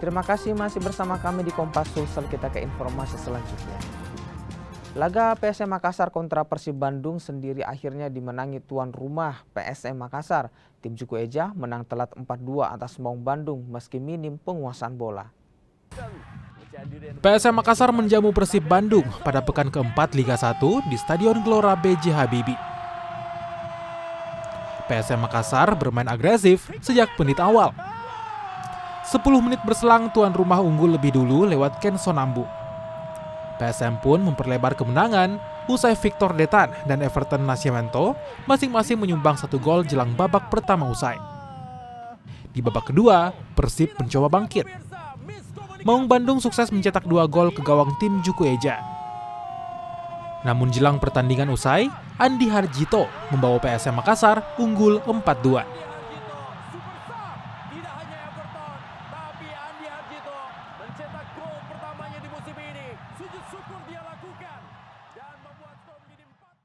Terima kasih masih bersama kami di Kompas Sosial. Kita ke informasi selanjutnya. Laga PSM Makassar kontra Persib Bandung sendiri akhirnya dimenangi tuan rumah PSM Makassar. Tim Juku Eja menang telat 4-2 atas Maung Bandung meski minim penguasaan bola. PSM Makassar menjamu Persib Bandung pada pekan keempat Liga 1 di Stadion Gelora B.J. Habibie. PSM Makassar bermain agresif sejak menit awal. 10 menit berselang tuan rumah unggul lebih dulu lewat Ken Sonambu. PSM pun memperlebar kemenangan usai Victor Detan dan Everton Nascimento masing-masing menyumbang 1 gol jelang babak pertama usai. Di babak kedua, Persib mencoba bangkit. Maung Bandung sukses mencetak 2 gol ke gawang tim Juku Eja. Namun jelang pertandingan usai, Andi Harjito membawa PSM Makassar unggul 4-2.